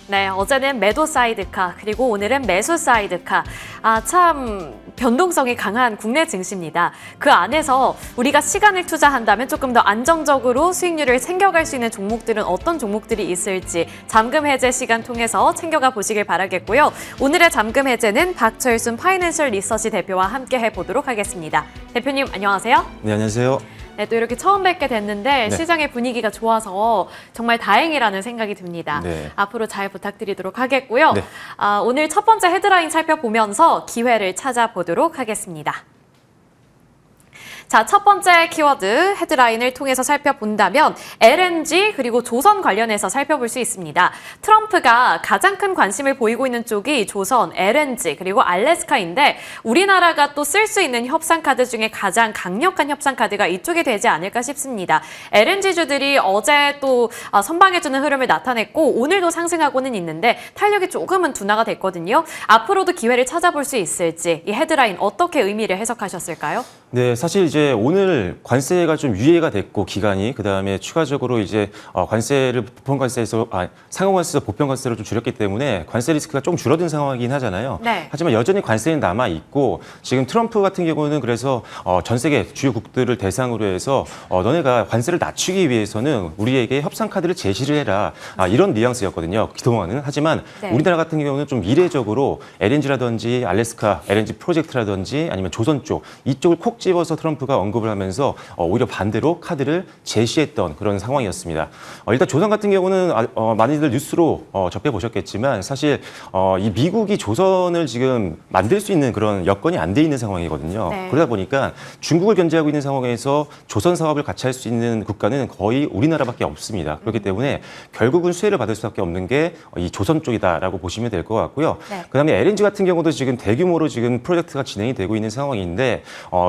네, 어제는 매도 사이드카, 그리고 오늘은 매수 사이드카. 참 변동성이 강한 국내 증시입니다. 그 안에서 우리가 시간을 투자한다면 조금 더 안정적으로 수익률을 챙겨갈 수 있는 종목들은 어떤 종목들이 있을지 잠금 해제 시간 통해서 챙겨가 보시길 바라겠고요. 오늘의 잠금 해제는 박철순 파이낸셜 리서치 대표와 함께 해보도록 하겠습니다. 대표님, 안녕하세요. 네, 안녕하세요. 네, 또 이렇게 처음 뵙게 됐는데 네. 시장의 분위기가 좋아서 정말 다행이라는 생각이 듭니다. 네. 앞으로 잘 부탁드리도록 하겠고요. 네. 오늘 첫 번째 헤드라인 살펴보면서 기회를 찾아보도록 하겠습니다. 자, 첫 번째 키워드 헤드라인을 통해서 살펴본다면 LNG 그리고 조선 관련해서 살펴볼 수 있습니다. 트럼프가 가장 큰 관심을 보이고 있는 쪽이 조선, LNG 그리고 알래스카인데 우리나라가 또 쓸 수 있는 협상카드 중에 가장 강력한 협상카드가 이쪽이 되지 않을까 싶습니다. LNG주들이 어제 또 선방해주는 흐름을 나타냈고 오늘도 상승하고는 있는데 탄력이 조금은 둔화가 됐거든요. 앞으로도 기회를 찾아볼 수 있을지 이 헤드라인 어떻게 의미를 해석하셨을까요? 네, 사실 이제 오늘 관세가 좀 유예가 됐고 기간이 그다음에 추가적으로 이제 관세를 보편관세에서 상호관세에서 보편관세로 좀 줄였기 때문에 관세 리스크가 좀 줄어든 상황이긴 하잖아요. 네. 하지만 여전히 관세는 남아 있고 지금 트럼프 같은 경우는 그래서 전 세계 주요국들을 대상으로 해서 너네가 관세를 낮추기 위해서는 우리에게 협상 카드를 제시를 해라 이런 뉘앙스였거든요. 그동안은. 하지만 네. 우리나라 같은 경우는 좀 미래적으로 LNG라든지 알래스카 LNG 프로젝트라든지 아니면 조선 쪽 이쪽을 콕 집어서 트럼프가 언급을 하면서 오히려 반대로 카드를 제시했던 그런 상황이었습니다. 일단 조선 같은 경우는 많이들 뉴스로 접해보셨겠지만 사실 이 미국이 조선을 지금 만들 수 있는 그런 여건이 안 돼 있는 상황이거든요. 네. 그러다 보니까 중국을 견제하고 있는 상황에서 조선 사업을 같이 할 수 있는 국가는 거의 우리나라밖에 없습니다. 그렇기 때문에 결국은 수혜를 받을 수밖에 없는 게 이 조선 쪽이다라고 보시면 될 것 같고요. 네. 그다음에 LNG 같은 경우도 지금 대규모로 지금 프로젝트가 진행이 되고 있는 상황인데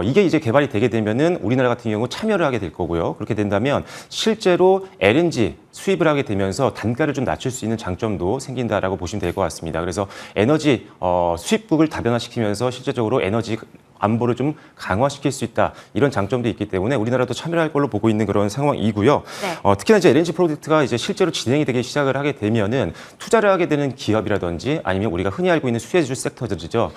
이게 이제 개발이 되게 되면은 우리나라 같은 경우 참여를 하게 될 거고요. 그렇게 된다면 실제로 LNG 수입을 하게 되면서 단가를 좀 낮출 수 있는 장점도 생긴다라고 보시면 될 것 같습니다. 그래서 에너지 수입국을 다변화시키면서 실제적으로 에너지 안보를 좀 강화시킬 수 있다. 이런 장점도 있기 때문에 우리나라도 참여를 할 걸로 보고 있는 그런 상황이고요. 네. 특히나 이제 LNG 프로젝트가 이제 실제로 진행이 되기 시작을 하게 되면은 투자를 하게 되는 기업이라든지 아니면 우리가 흔히 알고 있는 수혜주 섹터들이죠.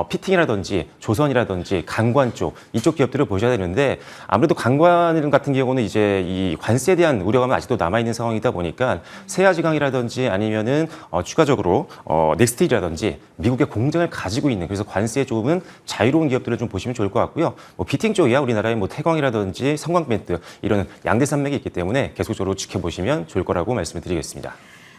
피팅이라든지 조선이라든지 관광 쪽 이쪽 기업들을 보셔야 되는데 아무래도 관광 같은 경우는 이제 이 관세에 대한 우려감은 아직도 남아 있는 상황이다 보니까 세아지강이라든지 아니면은 추가적으로 넥스트라든지 미국의 공장을 가지고 있는 그래서 관세에 조금은 자유로운 기업들 좀 보시면 좋을 것 같고요. 비팅 쪽이야 우리나라의 태광이라든지 성광밴드 이런 양대 산맥이 있기 때문에 계속적으로 지켜보시면 좋을 거라고 말씀을 드리겠습니다.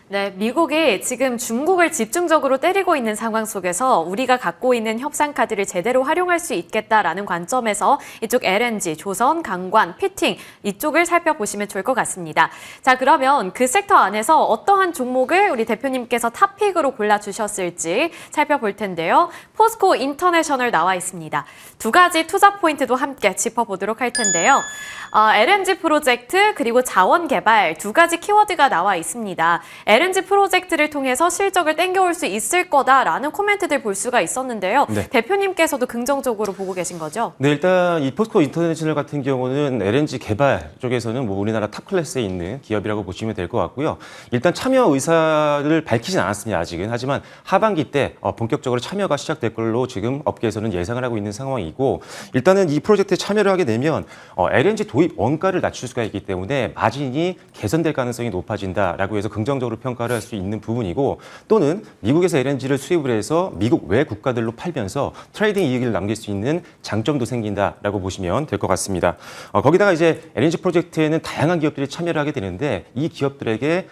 네, 미국이 지금 중국을 집중적으로 때리고 있는 상황 속에서 우리가 갖고 있는 협상 카드를 제대로 활용할 수 있겠다라는 관점에서 이쪽 LNG, 조선, 강관, 피팅 이쪽을 살펴보시면 좋을 것 같습니다. 자, 그러면 그 섹터 안에서 어떠한 종목을 우리 대표님께서 탑픽으로 골라주셨을지 살펴볼 텐데요. 포스코 인터내셔널 나와 있습니다. 두 가지 투자 포인트도 함께 짚어보도록 할 텐데요. LNG 프로젝트 그리고 자원 개발 두 가지 키워드가 나와 있습니다. LNG 프로젝트를 통해서 실적을 땡겨올 수 있을 거다라는 코멘트들 볼 수가 있었는데요. 네. 대표님께서도 긍정적으로 보고 계신 거죠? 네, 일단 이 포스코 인터내셔널 같은 경우는 LNG 개발 쪽에서는 우리나라 탑 클래스에 있는 기업이라고 보시면 될 것 같고요. 일단 참여 의사를 밝히진 않았습니다, 아직은. 하지만 하반기 때 본격적으로 참여가 시작될 걸로 지금 업계에서는 예상을 하고 있는 상황이고 일단은 이 프로젝트에 참여를 하게 되면 LNG 도입 원가를 낮출 수가 있기 때문에 마진이 개선될 가능성이 높아진다라고 해서 긍정적으로 평가를 할 수 있는 부분이고 또는 미국에서 LNG를 수입을 해서 미국 외 국가들로 팔면서 트레이딩 이익을 남길 수 있는 장점도 생긴다라고 보시면 될 것 같습니다. 거기다가 이제 LNG 프로젝트에는 다양한 기업들이 참여를 하게 되는데 이 기업들에게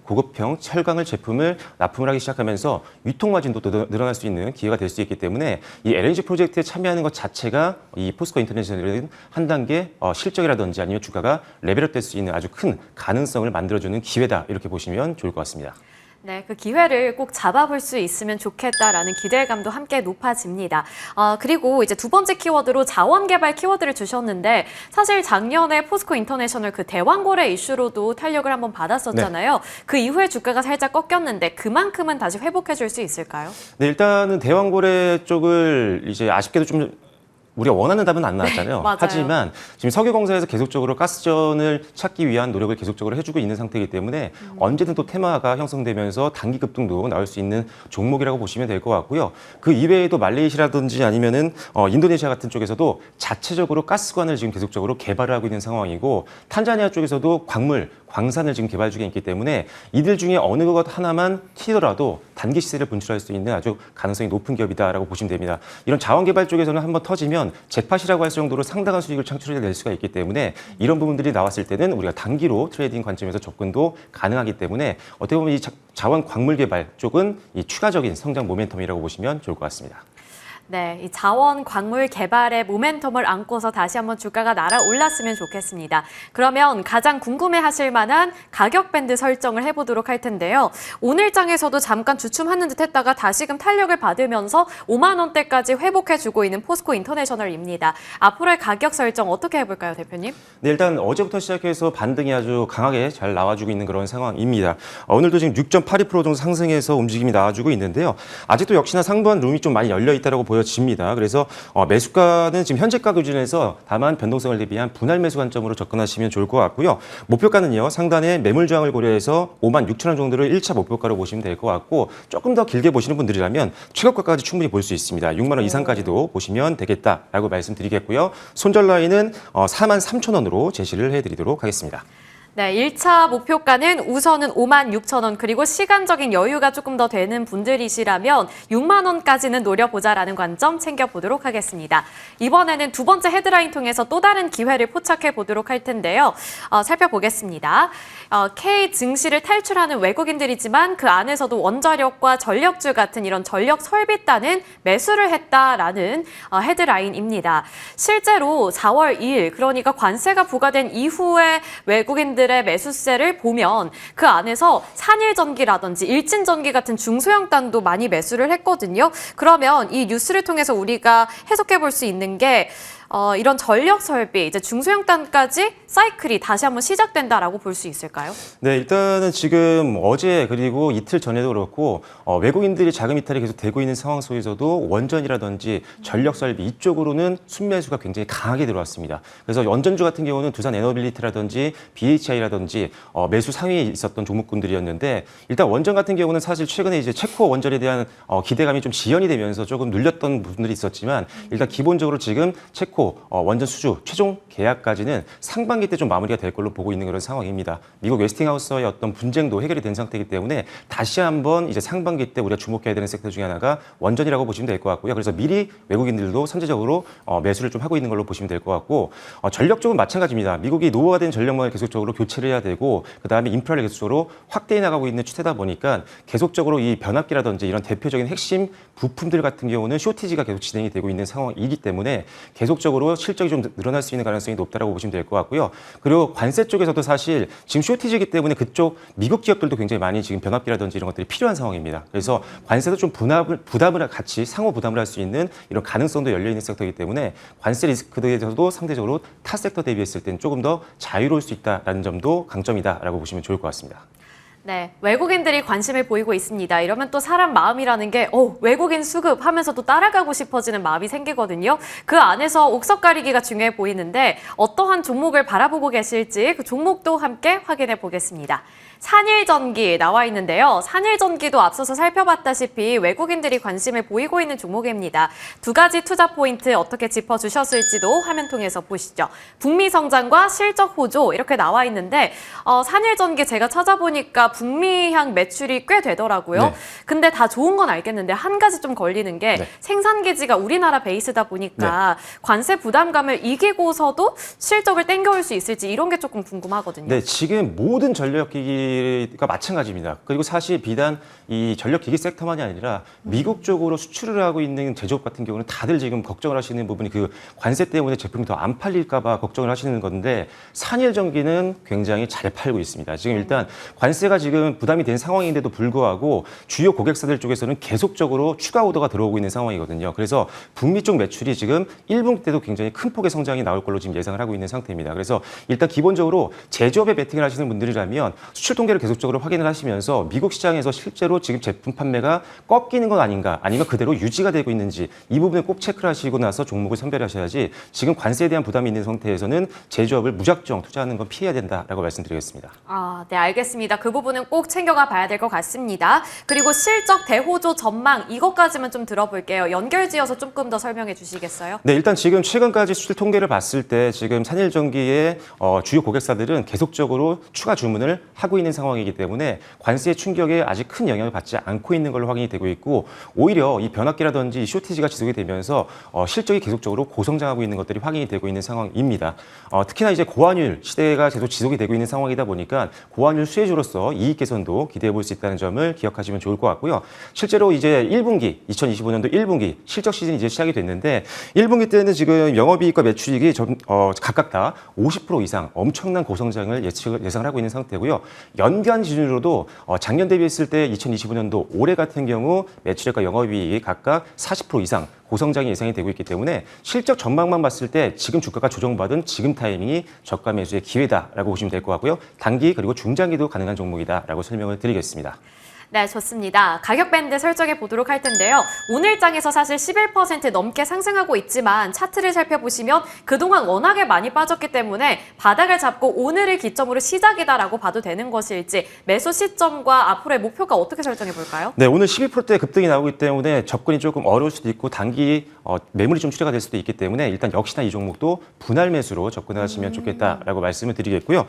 고급형 철강을 제품을 납품을 하기 시작하면서 유통 마진도 늘어날 수 있는 기회가 될 수 있기 때문에 이 LNG 프로젝트에 참여하는 것 자체가 이 포스코 인터내셔널은 한 단계 실적이라든지 아니면 주가가 레벨업 될 수 있는 아주 큰 가능성을 만들어주는 기회다 이렇게 보시면 좋을 것 같습니다. 네, 그 기회를 꼭 잡아볼 수 있으면 좋겠다라는 기대감도 함께 높아집니다. 그리고 이제 두 번째 키워드로 자원 개발 키워드를 주셨는데 사실 작년에 포스코 인터내셔널 그 대왕거래 이슈로도 탄력을 한번 받았었잖아요. 네. 그 이후에 주가가 살짝 꺾였는데 그만큼은 다시 회복해 줄 수 있을까요? 네, 일단은 대왕거래 쪽을 이제 아쉽게도 좀 우리가 원하는 답은 안 나왔잖아요. 맞아요. 하지만 지금 석유공사에서 계속적으로 가스전을 찾기 위한 노력을 계속적으로 해주고 있는 상태이기 때문에 언제든 또 테마가 형성되면서 단기 급등도 나올 수 있는 종목이라고 보시면 될 것 같고요. 그 이외에도 말레이시아라든지 아니면은 인도네시아 같은 쪽에서도 자체적으로 가스관을 지금 계속적으로 개발을 하고 있는 상황이고 탄자니아 쪽에서도 광산을 지금 개발 중에 있기 때문에 이들 중에 어느 것 하나만 튀더라도 단기 시세를 분출할 수 있는 아주 가능성이 높은 기업이다라고 보시면 됩니다. 이런 자원 개발 쪽에서는 한번 터지면 잭팟이라고 할 정도로 상당한 수익을 창출해낼 수가 있기 때문에 이런 부분들이 나왔을 때는 우리가 단기로 트레이딩 관점에서 접근도 가능하기 때문에 어떻게 보면 이 자원 광물 개발 쪽은 이 추가적인 성장 모멘텀이라고 보시면 좋을 것 같습니다. 네, 이 자원 광물 개발의 모멘텀을 안고서 다시 한번 주가가 날아올랐으면 좋겠습니다. 그러면 가장 궁금해하실 만한 가격 밴드 설정을 해보도록 할 텐데요. 오늘 장에서도 잠깐 주춤하는 듯 했다가 다시금 탄력을 받으면서 5만 원대까지 회복해주고 있는 포스코 인터내셔널입니다. 앞으로의 가격 설정 어떻게 해볼까요, 대표님? 네, 일단 어제부터 시작해서 반등이 아주 강하게 잘 나와주고 있는 그런 상황입니다. 오늘도 지금 6.82% 정도 상승해서 움직임이 나와주고 있는데요. 아직도 역시나 상부한 룸이 좀 많이 열려 있다고 보여집니다. 그래서 매수가는 지금 현재가 기준에서 다만 변동성을 대비한 분할 매수 관점으로 접근하시면 좋을 것 같고요. 목표가는요, 상단에 매물 저항을 고려해서 5만 6천 원 정도를 1차 목표가로 보시면 될 것 같고 조금 더 길게 보시는 분들이라면 최고가까지 충분히 볼 수 있습니다. 6만 원 이상까지도 보시면 되겠다라고 말씀드리겠고요. 손절 라인은 4만 3천 원으로 제시를 해드리도록 하겠습니다. 네, 1차 목표가는 우선은 5만 6천 원 그리고 시간적인 여유가 조금 더 되는 분들이시라면 6만 원까지는 노려보자라는 관점 챙겨보도록 하겠습니다. 이번에는 두 번째 헤드라인 통해서 또 다른 기회를 포착해 보도록 할 텐데요. 살펴보겠습니다. K 증시를 탈출하는 외국인들이지만 그 안에서도 원자력과 전력주 같은 이런 전력 설비단은 매수를 했다라는 헤드라인입니다. 실제로 4월 2일 그러니까 관세가 부과된 이후에 외국인들의 매수세를 보면 그 안에서 산일전기라든지 일진전기 같은 중소형단도 많이 매수를 했거든요. 그러면 이 뉴스를 통해서 우리가 해석해 볼 수 있는 게 이런 전력 설비, 이제 중소형단까지 사이클이 다시 한번 시작된다라고 볼 수 있을까요? 네, 일단은 지금 어제 그리고 이틀 전에도 그렇고 외국인들이 자금 이탈이 계속 되고 있는 상황 속에서도 원전이라든지 전력 설비 이쪽으로는 순매수가 굉장히 강하게 들어왔습니다. 그래서 원전주 같은 경우는 두산 에너빌리티라든지 BHI라든지 매수 상위에 있었던 종목군들이었는데 일단 원전 같은 경우는 사실 최근에 이제 체코 원전에 대한 기대감이 좀 지연이 되면서 조금 눌렸던 부분들이 있었지만 일단 기본적으로 지금 체코 원전 수주 최종 계약까지는 상반기 때 좀 마무리가 될 걸로 보고 있는 그런 상황입니다. 미국 웨스팅하우스와의 어떤 분쟁도 해결이 된 상태이기 때문에 다시 한번 이제 상반기 때 우리가 주목해야 되는 섹터 중에 하나가 원전이라고 보시면 될 것 같고요. 그래서 미리 외국인들도 선제적으로 매수를 좀 하고 있는 걸로 보시면 될 것 같고 전력 쪽은 마찬가지입니다. 미국이 노후가 된 전력망을 계속적으로 교체를 해야 되고 그다음에 인프라를 계속적으로 확대해 나가고 있는 추세다 보니까 계속적으로 이 변압기라든지 이런 대표적인 핵심 부품들 같은 경우는 쇼티지가 계속 진행이 되고 있는 상황이기 때문에 계속적으로 실적이 좀 늘어날 수 있는 가능성이 높다라고 보시면 될 것 같고요. 그리고 관세 쪽에서도 사실 지금 쇼티지이기 때문에 그쪽 미국 기업들도 굉장히 많이 지금 변압기라든지 이런 것들이 필요한 상황입니다. 그래서 관세도 좀 부담을 같이 상호 부담을 할 수 있는 이런 가능성도 열려 있는 섹터이기 때문에 관세 리스크에서도 상대적으로 타 섹터 대비했을 때는 조금 더 자유로울 수 있다라는 점도 강점이다라고 보시면 좋을 것 같습니다. 네, 외국인들이 관심을 보이고 있습니다. 이러면 또 사람 마음이라는 게 외국인 수급 하면서 또 따라가고 싶어지는 마음이 생기거든요. 그 안에서 옥석 가리기가 중요해 보이는데 어떠한 종목을 바라보고 계실지 그 종목도 함께 확인해 보겠습니다. 산일전기 나와 있는데요. 산일전기도 앞서서 살펴봤다시피 외국인들이 관심을 보이고 있는 종목입니다. 두 가지 투자 포인트 어떻게 짚어주셨을지도 화면 통해서 보시죠. 북미 성장과 실적 호조 이렇게 나와 있는데 산일전기 제가 찾아보니까 북미향 매출이 꽤 되더라고요. 네. 근데 다 좋은 건 알겠는데 한 가지 좀 걸리는 게 네. 생산 기지가 우리나라 베이스다 보니까 관세 부담감을 이기고서도 실적을 땡겨올 수 있을지 이런 게 조금 궁금하거든요. 네, 지금 모든 전력기기가 마찬가지입니다. 그리고 사실 비단 이 전력기기 섹터만이 아니라 미국 쪽으로 수출을 하고 있는 제조업 같은 경우는 다들 지금 걱정을 하시는 부분이 그 관세 때문에 제품이 더 안 팔릴까 봐 걱정을 하시는 건데 산일전기는 굉장히 잘 팔고 있습니다. 지금 일단 관세가 지금 부담이 된 상황인데도 불구하고 주요 고객사들 쪽에서는 계속적으로 추가 오더가 들어오고 있는 상황이거든요. 그래서 북미 쪽 매출이 지금 1분기 때도 굉장히 큰 폭의 성장이 나올 걸로 지금 예상을 하고 있는 상태입니다. 그래서 일단 기본적으로 제조업에 베팅을 하시는 분들이라면 수출 통계를 계속적으로 확인을 하시면서 미국 시장에서 실제로 지금 제품 판매가 꺾이는 건 아닌가 아니면 그대로 유지가 되고 있는지 이 부분을 꼭 체크를 하시고 나서 종목을 선별하셔야지 지금 관세에 대한 부담이 있는 상태에서는 제조업을 무작정 투자하는 건 피해야 된다라고 말씀드리겠습니다. 네, 알겠습니다. 그 부분은 꼭 챙겨가 봐야 될 것 같습니다. 그리고 실적 대호조 전망 이것까지만 좀 들어볼게요. 연결지어서 조금 더 설명해 주시겠어요? 네, 일단 지금 최근까지 수출 통계를 봤을 때 지금 산일전기의 주요 고객사들은 계속적으로 추가 주문을 하고 있는 상황이기 때문에 관세 충격에 아직 큰 영향을 받지 않고 있는 걸로 확인이 되고 있고 오히려 이 변압기라든지 쇼티지가 지속이 되면서 실적이 계속적으로 고성장하고 있는 것들이 확인이 되고 있는 상황입니다. 특히나 이제 고환율 시대가 계속 지속이 되고 있는 상황이다 보니까 고환율 수혜주로서 이익 개선도 기대해 볼 수 있다는 점을 기억하시면 좋을 것 같고요. 실제로 이제 1분기, 2025년도 1분기 실적 시즌이 이제 시작이 됐는데 1분기 때는 지금 영업이익과 매출이익이 각각 다 50% 이상 엄청난 고성장을 예상을 하고 있는 상태고요. 연간 기준으로도 작년 대비했을 때 2025년도 올해 같은 경우 매출액과 영업이익이 각각 40% 이상 고성장이 예상이 되고 있기 때문에 실적 전망만 봤을 때 지금 주가가 조정받은 지금 타이밍이 저가 매수의 기회다라고 보시면 될 것 같고요. 단기 그리고 중장기도 가능한 종목이다라고 설명을 드리겠습니다. 네, 좋습니다. 가격 밴드 설정해 보도록 할 텐데요. 오늘 장에서 사실 11% 넘게 상승하고 있지만 차트를 살펴보시면 그동안 워낙에 많이 빠졌기 때문에 바닥을 잡고 오늘을 기점으로 시작이다라고 봐도 되는 것일지 매수 시점과 앞으로의 목표가 어떻게 설정해 볼까요? 네, 오늘 12%대 급등이 나오기 때문에 접근이 조금 어려울 수도 있고 단기 매물이 좀 출회가 될 수도 있기 때문에 일단 역시나 이 종목도 분할 매수로 접근하시면 좋겠다라고 말씀을 드리겠고요.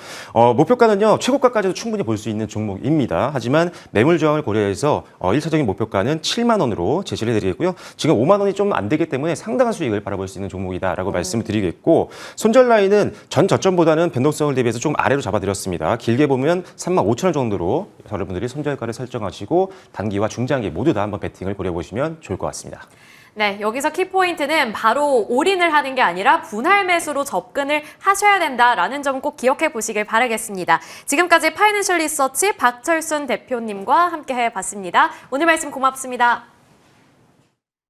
목표가는요, 최고가까지도 충분히 볼 수 있는 종목입니다. 하지만 매물 저항을 고려해서 1차적인 목표가는 7만 원으로 제시를 해드리고요. 지금 5만 원이 좀 안 되기 때문에 상당한 수익을 바라볼 수 있는 종목이다라고 말씀을 드리겠고 손절 라인은 전 저점보다는 변동성을 대비해서 좀 아래로 잡아드렸습니다. 길게 보면 3만 5천 원 정도로 여러분들이 손절가를 설정하시고 단기와 중장기 모두 다 한번 베팅을 고려보시면 좋을 것 같습니다. 네, 여기서 키포인트는 바로 올인을 하는 게 아니라 분할 매수로 접근을 하셔야 된다라는 점 꼭 기억해 보시길 바라겠습니다. 지금까지 파이낸셜 리서치 박철순 대표님과 함께 해봤습니다. 오늘 말씀 고맙습니다.